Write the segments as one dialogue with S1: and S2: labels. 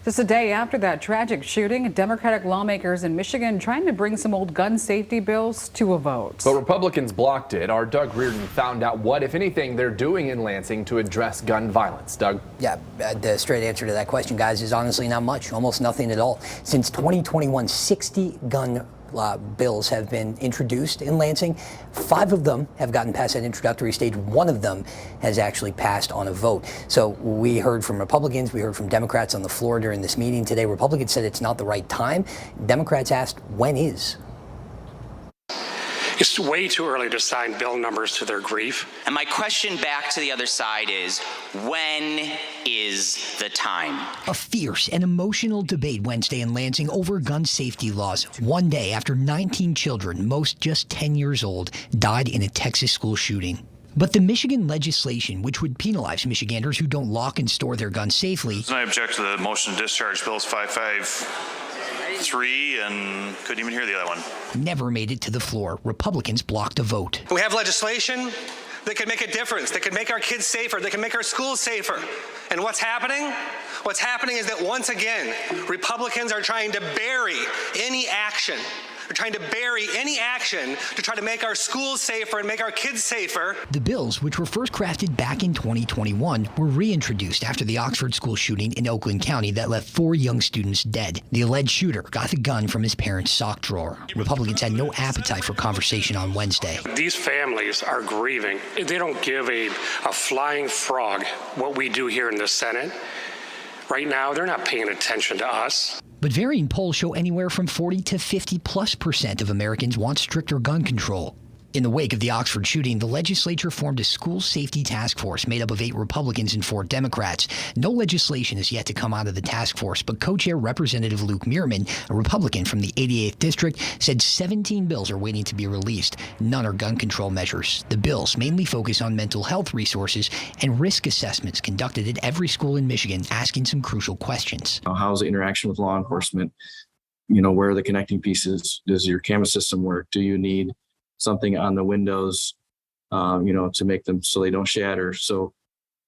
S1: Just a day after that tragic shooting, Democratic lawmakers in Michigan trying to bring some old gun safety bills to a vote.
S2: But Republicans blocked it. Our Doug Reardon found out what, if anything, they're doing in Lansing to address gun violence. Doug?
S3: Yeah, the straight answer to that question, guys, is honestly not much, almost nothing at all. Since 2021, 60 gun bills have been introduced in Lansing. 5 of them have gotten past that introductory stage. 1 of them has actually passed on a vote. So we heard from Republicans, we heard from Democrats on the floor during this meeting today. Republicans said it's not the right time. Democrats asked, when is?
S4: It's way too early to assign bill numbers to their grief.
S5: And my question back to the other side is, when is the time?
S6: A fierce and emotional debate Wednesday in Lansing over gun safety laws, one day after 19 children, most just 10 years old, died in a Texas school shooting. But the Michigan legislation, which would penalize Michiganders who don't lock and store their guns safely.
S7: I object to the motion to discharge bills 553 and couldn't even hear the other one.
S6: Never made it to the floor. Republicans blocked a vote.
S8: We have legislation that could make a difference, that could make our kids safer, that can make our schools safer. And what's happening? What's happening is that once again, Republicans are trying to bury any action. They're trying to bury any action to try to make our schools safer and make our kids safer.
S6: The bills, which were first crafted back in 2021, were reintroduced after the Oxford school shooting in Oakland County that left 4 young students dead. The alleged shooter got the gun from his parents' sock drawer. Republicans had no appetite for conversation on Wednesday.
S4: These families are grieving. They don't give a flying frog what we do here in the Senate. Right now, they're not paying attention to us.
S6: But varying polls show anywhere from 40 to 50+% of Americans want stricter gun control. In the wake of the Oxford shooting, the legislature formed a school safety task force made up of 8 Republicans and 4 Democrats. No legislation is yet to come out of the task force, but co-chair Representative Luke Meerman, a Republican from the 88th District, said 17 bills are waiting to be released. None are gun control measures. The bills mainly focus on mental health resources and risk assessments conducted at every school in Michigan, asking some crucial questions.
S9: How's the interaction with law enforcement? Where are the connecting pieces? Does your camera system work? Do you need something on the windows, to make them so they don't shatter? So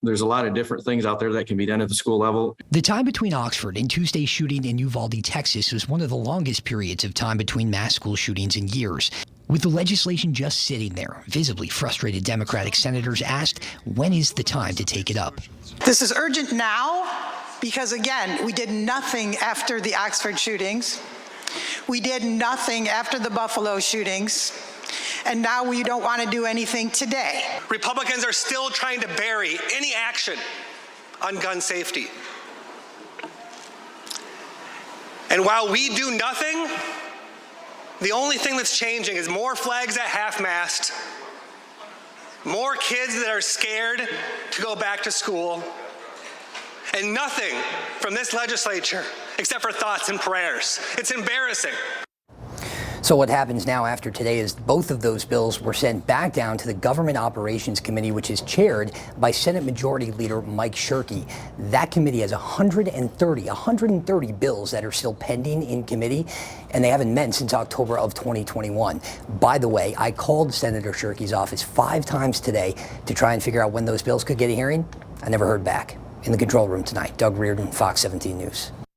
S9: there's a lot of different things out there that can be done at the school level.
S6: The time between Oxford and Tuesday's shooting in Uvalde, Texas, was one of the longest periods of time between mass school shootings in years. With the legislation just sitting there, visibly frustrated Democratic senators asked, when is the time to take it up?
S10: This is urgent now because, again, we did nothing after the Oxford shootings. We did nothing after the Buffalo shootings. And now we don't want to do anything today.
S8: Republicans are still trying to bury any action on gun safety. And while we do nothing, the only thing that's changing is more flags at half-mast, more kids that are scared to go back to school, and nothing from this legislature except for thoughts and prayers. It's embarrassing.
S3: So what happens now after today is both of those bills were sent back down to the Government Operations Committee, which is chaired by Senate Majority Leader Mike Shirkey. That committee has 130 bills that are still pending in committee, and they haven't met since October of 2021. By the way, I called Senator Shirkey's office 5 times today to try and figure out when those bills could get a hearing. I never heard back. In the control room tonight, Doug Reardon, Fox 17 News.